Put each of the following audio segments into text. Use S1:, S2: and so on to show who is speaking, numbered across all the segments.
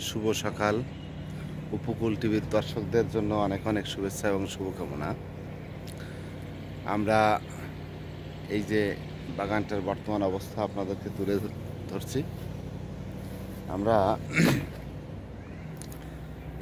S1: শুভ সকাল। উপকূল টিভির দর্শকদের জন্য অনেক অনেক শুভেচ্ছা এবং শুভকামনা। আমরা এই যে বাগানটার বর্তমান অবস্থা আপনাদেরকে তুলে ধরছি। আমরা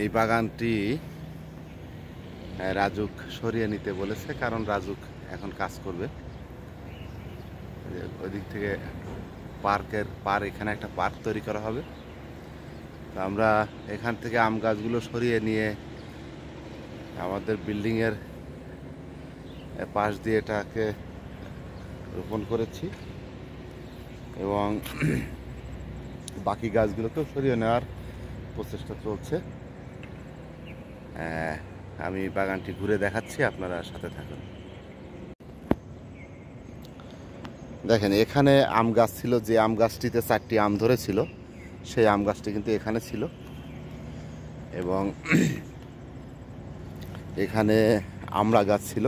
S1: এই বাগানটি রাজুক সরিয়ে নিতে বলেছে, কারণ রাজুক এখন কাজ করবে। ওই দিক থেকে এখানে একটা পার্ক তৈরি করা হবে। তো আমরা এখান থেকে আম গাছগুলো সরিয়ে নিয়ে আমাদের বিল্ডিংয়ের পাশ দিয়ে এটাকে রোপণ করেছি এবং বাকি গাছগুলোকেও সরিয়ে নেওয়ার প্রচেষ্টা চলছে। আমি বাগানটি ঘুরে দেখাচ্ছি, আপনারা সাথে থাকুন। দেখেন, এখানে আম গাছ ছিল, যে আম গাছটিতে 4টি আম ধরেছিল সেই আম গাছটি কিন্তু এখানে ছিল এবং এখানে আমড়া গাছ ছিল।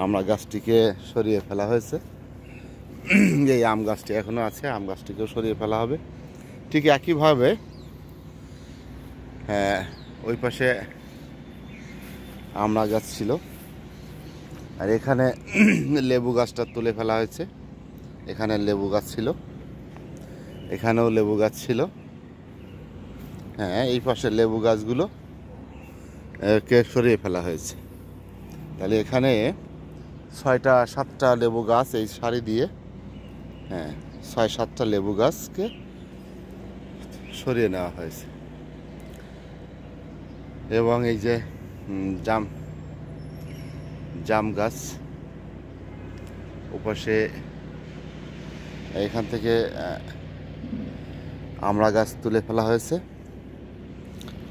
S1: আমড়া গাছটিকে সরিয়ে ফেলা হয়েছে। এই আম গাছটি এখনো আছে, আম গাছটিকেও সরিয়ে ফেলা হবে। ঠিক একইভাবে ওই পাশে আমড়া গাছ ছিল, আর এখানে লেবু গাছটা তুলে ফেলা হয়েছে। এখানে লেবু গাছ ছিল, এখানেও লেবু গাছ ছিল। এই পাশে লেবু গাছগুলো কে সরিয়ে ফেলা হয়েছে। তাহলে এখানে 6-7টা লেবু গাছ এই সারি দিয়ে 6-7টা লেবু গাছকে সরিয়ে নেওয়া হয়েছে। এবং এই যে জাম গাছ, ওপাশে এখান থেকে আমড়া গাছ তুলে ফেলা হয়েছে।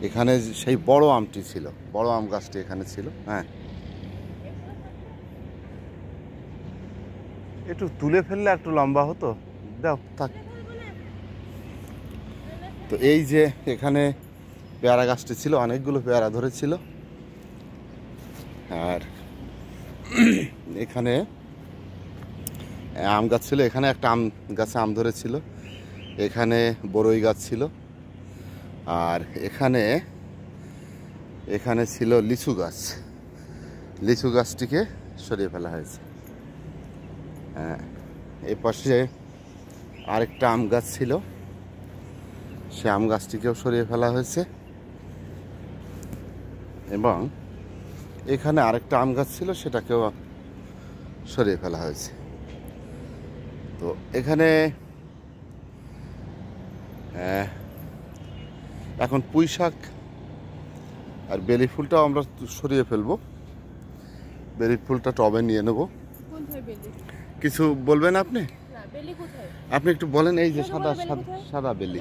S1: এখানে সেই বড় আমটি ছিল, বড় আম গাছটি এখানে ছিল। একটু তুলে ফেললে একটু লম্বা হতো, দাও থাক। তো এই যে এখানে পেয়ারা গাছটি ছিল, অনেকগুলো পেয়ারা ধরেছিল। আর এখানে আম গাছ ছিল, এখানে একটা আম গাছে আম ধরেছিল। এখানে বড়ই গাছ ছিল, আর এখানে ছিল লিচু গাছ। লিচু গাছটিকে সরিয়ে ফেলা হয়েছে। এই পাশে আরেকটা আম গাছ ছিল, সে আম গাছটিকেও সরিয়ে ফেলা হয়েছে। এবং এখানে আরেকটা আম গাছ ছিল, সেটাকেও সরিয়ে ফেলা হয়েছে। তো এখানে এখন পুঁই শাক আর বেলি ফুলটাও আমরা সরিয়ে ফেলবো। বেলি ফুলটা টবে নিয়ে নেব। কিছু বলবেন আপনি? আপনি একটু বলেন। এই যে সাদা সাদা বেলি,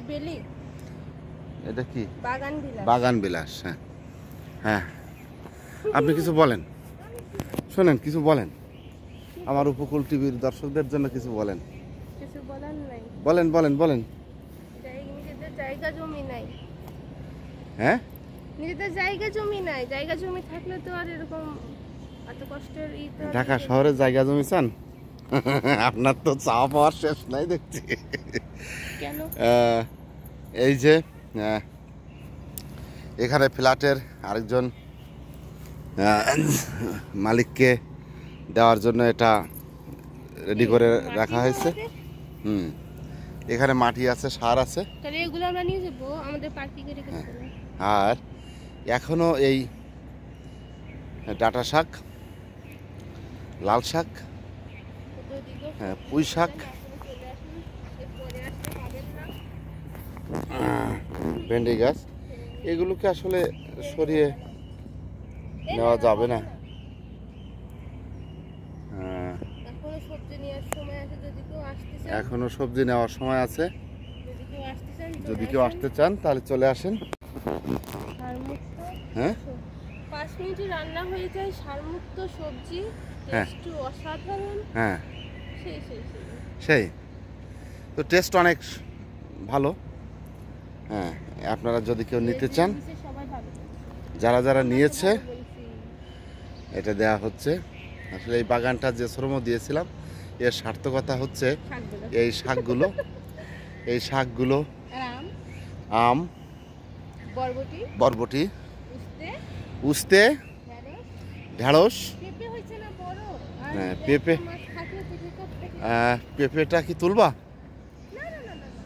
S1: এটা কি? বাগান বিলাস। হ্যাঁ, আপনি কিছু বলেন, শোনেন, কিছু বলেন। আমার উপকূল টিভির দর্শকদের জন্য কিছু বলেন। বলেন বলেন বলেন।
S2: জায়গা জমি নাই।
S1: হ্যাঁ,
S2: নিজেদের জায়গা জমি নাই। জায়গা জমি থাকলে তো আর এরকম এত কষ্টের
S1: ঢাকা শহরে জায়গা জমি চান? আপনার তো চাওয়া পাওয়ার শেষ নাই দেখছি।
S2: কেন?
S1: এই যে এখানে ফ্ল্যাটের আরেকজন মালিককে দেওয়ার জন্য এটা রেডি করে রাখা হয়েছে। এখানে মাটি আছে, সার আছে।
S2: এগুলো আমরা নিয়ে যাবো আমাদের পার্টি করে।
S1: আর এখনো এই ডাঁটা শাক, লাল শাক, পুঁই শাক, ভেন্ডি গাছ, এগুলোকে আসলে সরিয়ে নেওয়া যাবে না। এখনো সবজি নেওয়ার সময় আছে। যদি কেউ আসতে চান তাহলে চলে আসেন। হ্যাঁ,
S2: 5 মিনিটে রান্না হয়ে যায়। সারমুক্ত সবজি, টেস্ট অসাধারণ।
S1: হ্যাঁ, সেই তো টেস্ট অনেক ভালো। আপনারা যদি কেউ নিতে চান, যারা নিয়েছে এটা দেয়া হচ্ছে। আসলে এই বাগানটা যে শ্রম দিয়েছিলাম, এর সার্থকতা হচ্ছে এই শাকগুলো। আম,
S2: বরবটি,
S1: বরবটি,
S2: উস্তে,
S1: উস্তে, ঢেঁড়স।
S2: পেঁপে হয়েছে না বড়? আর
S1: হ্যাঁ, পেঁপে।
S2: মাছ থাকলে পেঁপে কাপ থেকে।
S1: পেঁপেটা কি তুলবা?
S2: না না না না না।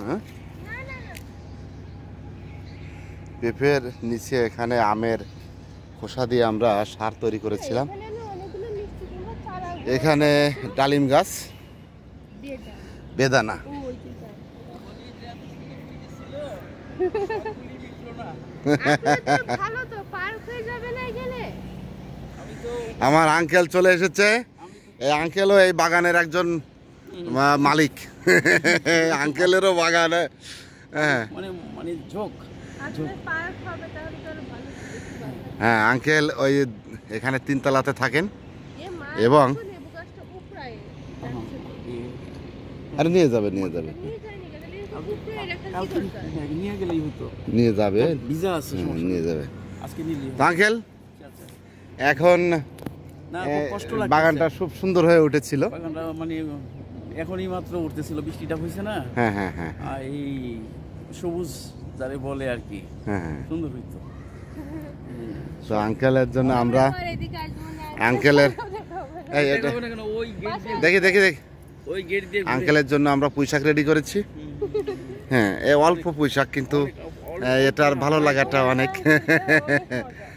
S1: হ্যাঁ,
S2: না না না।
S1: পেঁপের নিচে এখানে আমের খোসা দিয়ে আমরা সার তৈরি করেছিলাম।
S2: এখানে আমি অনেকগুলো মিষ্টি কুমড়ো চারা
S1: এখানে ডালিম গাছ,
S2: বেদা।
S1: বেদানা।
S2: ও ওই যে চারা। আপনাদের তো ভালো তো, পার্ক হয়ে যাবে না এখানে?
S1: আমার আঙ্কেল চলে এসেছে। এই আঙ্কেলও এই বাগানের একজন মালিক। আঙ্কেলেরও বাগান। হ্যাঁ
S3: মানে ঝোঁক।
S2: আপনাদের পার্ক হবে তাহলে তো আরো ভালো দেখতে পাবেন।
S1: হ্যাঁ, আঙ্কেল ওই এখানে 3 তলাতে থাকেন।
S2: এ মা,
S1: এবং
S2: একটু লেবু গাছটা উপড়ায় যাচ্ছে।
S1: আরে নিয়ে যাবে, নিয়ে যাবে,
S2: নিয়ে যায়নি কেন? তাহলে উপড়ে রাখার কি
S3: কালকে
S2: দরকার?
S3: নিয়ে গেলেই হতো।
S1: নিয়ে যাবে,
S3: ভিজা আছে সমস্যা
S1: নিয়ে
S3: নেই।
S1: যাবে।
S3: আজকে নিলেই
S1: তো আঙ্কেল
S3: আচ্ছা।
S1: এখন
S3: না খুব কষ্ট লাগছে।
S1: বাগানটা খুব সুন্দর হয়ে উঠেছিল।
S3: বাগানটা মানে এখনই মাত্র উঠতেছিল, বৃষ্টিটা হয়েছে না।
S1: হ্যাঁ হ্যাঁ হ্যাঁ
S3: আর এই সবুজ যারে বলে আর কি,
S1: হ্যাঁ হ্যাঁ।
S3: সুন্দর হইতো।
S1: তো আঙ্কেলের জন্য আমরা
S2: আর এদিকে আসবো না।
S1: আঙ্কেলের এই এটা
S3: দেখাবো না কেন, ওই গেট দিয়ে,
S1: দেখি দেখি দেখি
S3: ওই গেট দিয়ে ঘুরে।
S1: আঙ্কেলের জন্য আমরা পুঁইশাক রেডি করেছি। হ্যাঁ, এই অল্প পুঁইশাক কিন্তু এটার ভালো লাগাটা অনেক।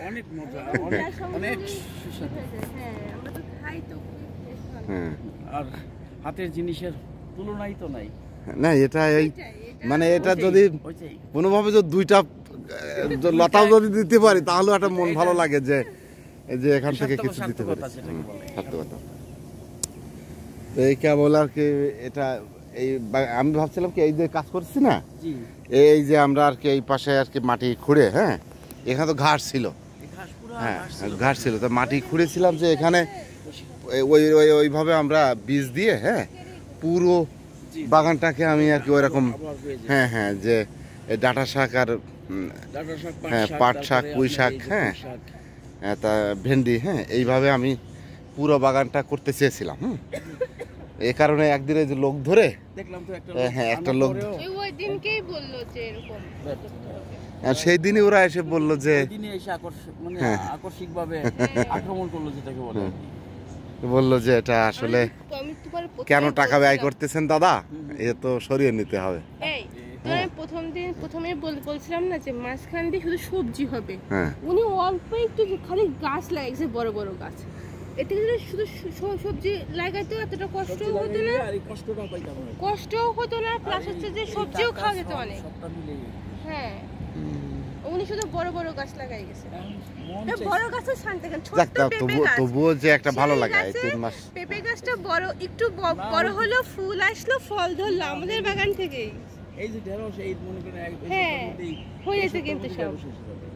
S3: অনেক মজা, অনেক অনেক সুস্বাদু।
S2: হ্যাঁ, আমরা তো খাই তো, বেশ ভালো।
S1: হ্যাঁ,
S3: আর হাতের জিনিসের তুলনাই তো নাই।
S1: না এটা এই
S2: এটা
S1: মানে এটা যদি
S3: ওইটাই
S1: কোনোভাবে যদি 2টা লতাও যদি দিতে পারি তাহলে একটা মন ভালো লাগে যে এই যে এখান থেকে কিছু দিতে পারি।
S3: সার্থকতা যেটাকে বলে।
S1: সার্থকতা। তো এই কেবল আর কি এটা এই আমি ভাবছিলাম কি এই যে কাজ করছি না,
S3: জি,
S1: এই যে আমরা আর কি এই পাশে আর কি মাটি খুঁড়ে, হ্যাঁ এখানে তো ঘাস ছিল।
S3: এই ঘাস পুরো
S1: হ্যাঁ,
S3: ঘাস ছিল।
S1: ঘাস ছিল, তো মাটি খুঁড়েছিলাম যে এখানে ওই ওই ওইভাবে আমরা বীজ দিয়ে, হ্যাঁ পুরো
S3: জি,
S1: বাগানটাকে আমি আর কি ওইরকম,
S3: আবার হয়ে যায়।
S1: হ্যাঁ হ্যাঁ, যে এই ডাঁটা শাক আর
S3: ডাঁটা শাক,
S1: হ্যাঁ,
S3: শাক,
S1: পাট শাক,
S3: তারপরে
S1: পুঁই
S3: আপনার
S1: শাক,
S3: এই যে
S1: হ্যাঁ।
S3: পুঁই শাক।
S1: তা ভেন্ডি, হ্যাঁ এইভাবে আমি পুরো বাগানটা করতে চেয়েছিলাম। এই কারণে একদিন এই যে লোক ধরে,
S3: দেখলাম তো একটা
S1: হ্যাঁ, একটা
S3: আনার
S1: লোক।
S3: পরেও
S2: এই ওই দিনকেই বললো যে এরকম
S1: সেই দিনই ওরা এসে বলল যে
S3: ওই দিনে এসে মানে
S1: হ্যাঁ।
S3: আকস্মিকভাবে আক্রমণ করলো যেটাকে বলে আর কি।
S1: বলল যে এটা আসলে
S2: আমি তোমার
S1: কেন টাকা ব্যয় করতেছেন দাদা, এ তো সরিয়ে নিতে হবে।
S2: এই তোরা প্রথমে বলছিলাম না যে মাঝখান দিয়ে শুধু সবজি হবে,
S1: হ্যাঁ
S2: উনি অল্প একটু খালি গাছ লাগিয়েছে, বড় বড় গাছ। এতে যদি শুধু সবজি লাগাইতো এতটা কষ্টও হতো না,
S3: আর এই কষ্টটাও পাইতাম না।
S2: কষ্টও হতো না, প্লাস হচ্ছে যে সবজিও খাওয়া যেত অনেক।
S3: সবটা মিলে
S2: হ্যাঁ, উনি শুধু বড় বড় গাছ লাগাই গেছে।
S3: মন
S2: তা
S3: চাইছে।
S2: বড় গাছও শান্তি, ছোট
S1: যাক তা
S2: পেঁপে গাছ,
S1: তবুও যে একটা ভালো
S2: সেই
S1: লাগে এই
S2: গাছে
S1: 3 মাস।
S2: পেঁপে গাছটা বড় একটু বড় হলো, ফুল আসলো, ফল ধরলো আমাদের বাগান থেকেই।
S3: এই যে ঢেঁড়স, এই মনে করেন এই
S2: হ্যাঁ,
S3: সপ্তাহের মধ্যেই
S2: হয়েছে
S3: এই
S2: কিন্তু
S3: সপ্তাহের
S2: সব।
S3: মধ্যেই ঢেঁড়স এসে যাবে।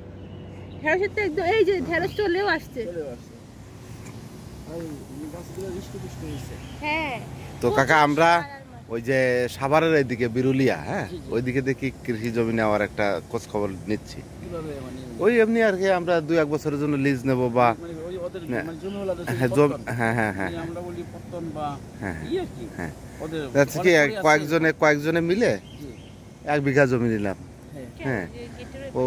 S2: ঢেঁড়সের তো একদম, এই যে ঢেঁড়স চলেও আসছে।
S3: চলেও আসছে। আর এই গাছগুলো হৃষ্টপুষ্ট হয়েছে।
S2: হ্যাঁ,
S1: তো কাকা আমরা ওই যে সাভারের এইদিকে বিরুলিয়া, হ্যাঁ ওইদিকে দেখি কৃষি জমি নেওয়ার একটা খোঁজ খবর নিচ্ছি।
S3: কিভাবে মানে
S1: ওই এমনি আর কি আমরা 2-1 বছরের জন্য লিজ নেব বা
S3: মানে ওই ওদের
S1: হ্যাঁ।
S3: মানে জমিওয়ালাদের যে
S1: হ্যাঁ
S3: পত্তন,
S1: হ্যাঁ হ্যাঁ হ্যাঁ
S3: মানে আমরা বলি পত্তন বা
S1: হ্যাঁ,
S3: ইয়ে কি
S1: হ্যাঁ।
S3: ওদের
S1: আচ্ছা কি
S3: অনেক করে আছে।
S1: কয়েকজনে মিলে
S3: জি,
S1: 1 বিঘা জমি নিলাম।
S3: হ্যাঁ।
S1: হ্যাঁ,
S2: ও
S1: ও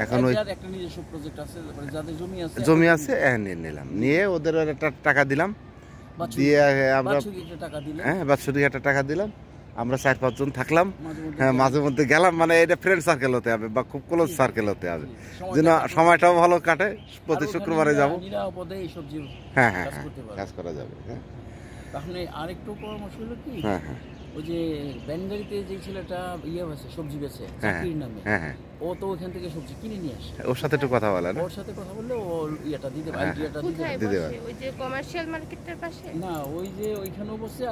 S1: এখন ওই
S3: যার একটা নিজস্ব প্রজেক্ট আছে, মানে যাদের জমি আছে,
S1: জমি আছে নিয়ে নিলাম, নিয়ে ওদের একটা টাকা দিলাম,
S3: বাছুর-
S1: দিয়ে আমরা
S3: বাছুরিক একটা টাকা দিলে
S1: হ্যাঁ বাৎসরিক একটা টাকা দিলাম, আমরা 4-5 জন থাকলাম।
S3: মাঝে মধ্যে
S1: হ্যাঁ, মাঝে মধ্যে গেলাম, মানে এটা ফ্রেন্ড সার্কেল হতে হবে বা খুব ক্লোজ সার্কেল হতে হবে,
S3: সময়টা
S1: যেন
S3: কাটানো।
S1: সময়টাও ভালো কাটে।
S3: আর
S1: প্রতি
S3: ওখানে
S1: শুক্রবারে যাব।
S3: নিরাপদে এই সবজি
S1: হ্যাঁ হ্যাঁ
S3: কাজ
S1: হ্যাঁ,
S3: করতে পারবে।
S1: কাজ করা যাবে। হ্যাঁ
S3: তাহলে আরেকটু পরামর্শ হলো কি,
S1: হ্যাঁ হ্যাঁ
S3: ওই যে ব্যানগাড়িতে যে ছেলেটা ইয়ে আছে সবজি বেচে
S1: হ্যাঁ
S3: চাকরির নামে,
S1: হ্যাঁ হ্যাঁ,
S3: ও তো ওখান থেকে সবজি কিনে নিয়ে আসে।
S1: ওর সাথে একটু কথা বলেন।
S3: ওর সাথে কথা বললে ও ইয়েটা দিতে
S1: হ্যাঁ,
S3: আইডিয়াটা দিতে
S2: কোথায়
S3: পারে।
S1: দিতে
S2: বসে?
S1: পারে।
S2: ওই যে কমার্শিয়াল মার্কেটের পাশে,
S3: না ওই যে ওইখানেও বসে,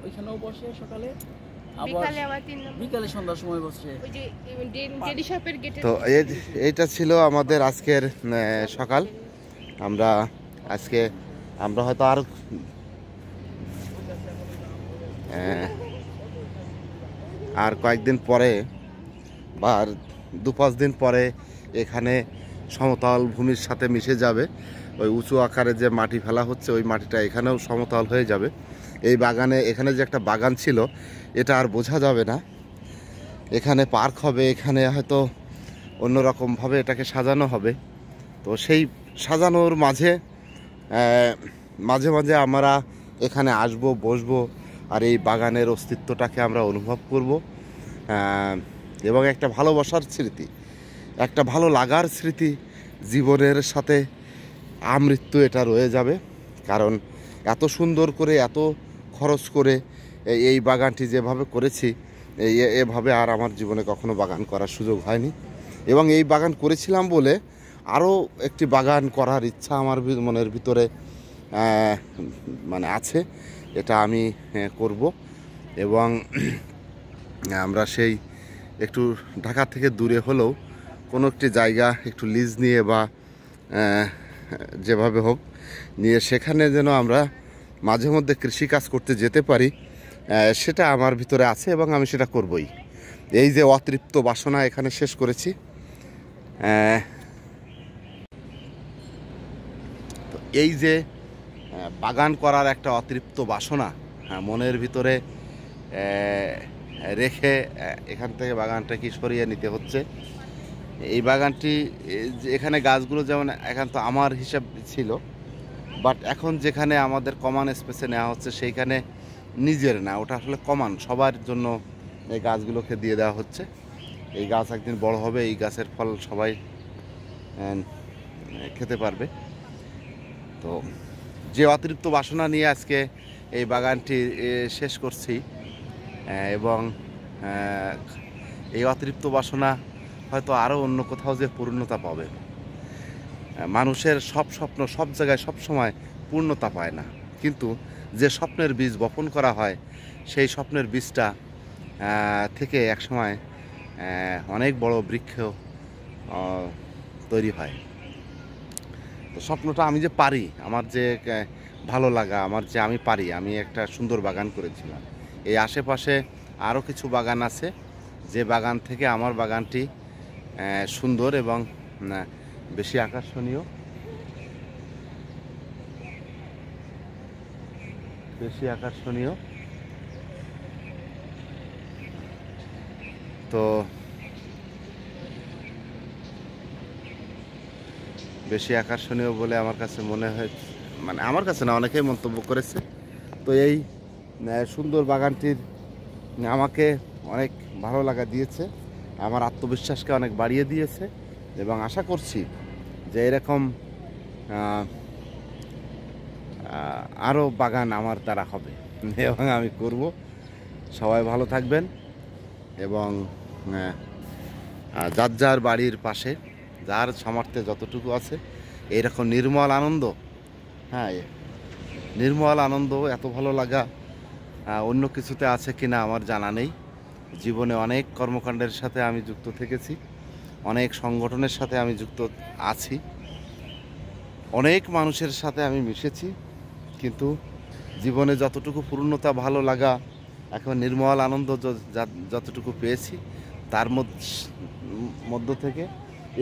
S3: ওইখানেও বসে সকালে, আবার
S2: বিকালে আবার 3 নম্বর
S3: বিকালে সন্ধ্যার সময় বসে।
S2: ওই যে ডেলি শপের গেটে।
S1: তো এইটা ছিল আমাদের আজকের সকাল। আমরা আজকে আমরা হয়তো আর আর কয়েকদিন পরে বা 2-5 দিন পরে এখানে সমতল ভূমির সাথে মিশে যাবে। ওই উঁচু আকারে যে মাটি ফেলা হচ্ছে ওই মাটিটা এখানেও সমতল হয়ে যাবে। এই বাগানে এখানে যে একটা বাগান ছিল এটা আর বোঝা যাবে না। এখানে পার্ক হবে, এখানে হয়তো অন্যরকমভাবে এটাকে সাজানো হবে। তো সেই সাজানোর মাঝে মাঝে মাঝে আমরা এখানে আসব, বসবো, আর এই বাগানের অস্তিত্বটাকে আমরা অনুভব করব, এবং একটা ভালোবাসার স্মৃতি, একটা ভালো লাগার স্মৃতি জীবনের সাথে আমৃত্যু এটা রয়ে যাবে। কারণ এত সুন্দর করে, এত খরচ করে এই বাগানটি যেভাবে করেছি, এভাবে আর আমার জীবনে কখনো বাগান করার সুযোগ হয়নি। এবং এই বাগান করেছিলাম বলে আরও একটি বাগান করার ইচ্ছা আমার মনের ভিতরে মানে আছে, এটা আমি করব। এবং আমরা সেই একটু ঢাকা থেকে দূরে হলেও কোনো একটি জায়গা একটু লিজ নিয়ে বা যেভাবে হোক নিয়ে সেখানে যেন আমরা মাঝে মধ্যে কৃষিকাজ করতে যেতে পারি, সেটা আমার ভিতরে আছে এবং আমি সেটা করবই। এই যে অতৃপ্ত বাসনা এখানে শেষ করেছি, তো এই যে বাগান করার একটা অতৃপ্ত বাসনা মনের ভিতরে রেখে এখান থেকে বাগানটাকে সরিয়ে নিতে হচ্ছে। এই বাগানটি এখানে গাছগুলো যেমন এখান তো আমার হিসাব ছিল, বাট এখন যেখানে আমাদের কমান স্পেসে নেওয়া হচ্ছে সেইখানে নিজের না, ওটা আসলে কমান, সবার জন্য এই গাছগুলোকে দিয়ে দেওয়া হচ্ছে। এই গাছ একদিন বড় হবে, এই গাছের ফল সবাই খেতে পারবে। তো যে অতিরিক্ত বাসনা নিয়ে আজকে এই বাগানটি শেষ করছি, এবং এই অতিরিক্ত বাসনা হয়তো আরও অন্য কোথাও যে পূর্ণতা পাবে। মানুষের সব স্বপ্ন সব জায়গায় সব সময় পূর্ণতা পায় না, কিন্তু যে স্বপ্নের বীজ বপন করা হয় সেই স্বপ্নের বীজটা থেকে একসময় অনেক বড় বৃক্ষ তৈরি হয়। তো স্বপ্নটা আমি যে পারি, আমার যে ভালো লাগা, আমার যে আমি পারি, আমি একটা সুন্দর বাগান করেছিলাম। এই আশেপাশে আরও কিছু বাগান আছে, যে বাগান থেকে আমার বাগানটি সুন্দর এবং বেশি আকর্ষণীয়, তো বেশি আকর্ষণীয় বলে আমার কাছে মনে হয়, মানে আমার কাছে না, অনেকেই মন্তব্য করেছে। তো এই সুন্দর বাগানটির আমাকে অনেক ভালো লাগা দিয়েছে, আমার আত্মবিশ্বাসকে অনেক বাড়িয়ে দিয়েছে, এবং আশা করছি যে এরকম আরও বাগান আমার দ্বারা হবে এবং আমি করব। সবাই ভালো থাকবেন, এবং যার যার বাড়ির পাশে যার সামর্থ্যে যতটুকু আছে এইরকম নির্মল আনন্দ, নির্মল আনন্দ, এত ভালো লাগা অন্য কিছুতে আছে কিনা আমার জানা নেই। জীবনে অনেক কর্মকাণ্ডের সাথে আমি যুক্ত থেকেছি, অনেক সংগঠনের সাথে আমি যুক্ত আছি, অনেক মানুষের সাথে আমি মিশেছি, কিন্তু জীবনে যতটুকু পূর্ণতা, ভালো লাগা, এখন নির্মল আনন্দ যতটুকু পেয়েছি, তার মধ্য থেকে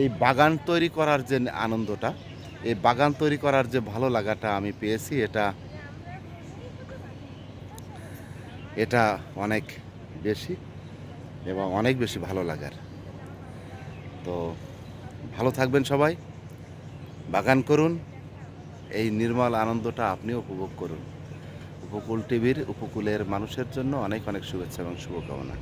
S1: এই বাগান তৈরি করার যে আনন্দটা, এই বাগান তৈরি করার যে ভালো লাগাটা আমি পেয়েছি, এটা অনেক বেশি এবং অনেক বেশি ভালো লাগার। তো ভালো থাকবেন সবাই, বাগান করুন, এই নির্মল আনন্দটা আপনিও উপভোগ করুন। উপকূল টিভির উপকূলের মানুষের জন্য অনেক অনেক শুভেচ্ছা এবং শুভকামনা।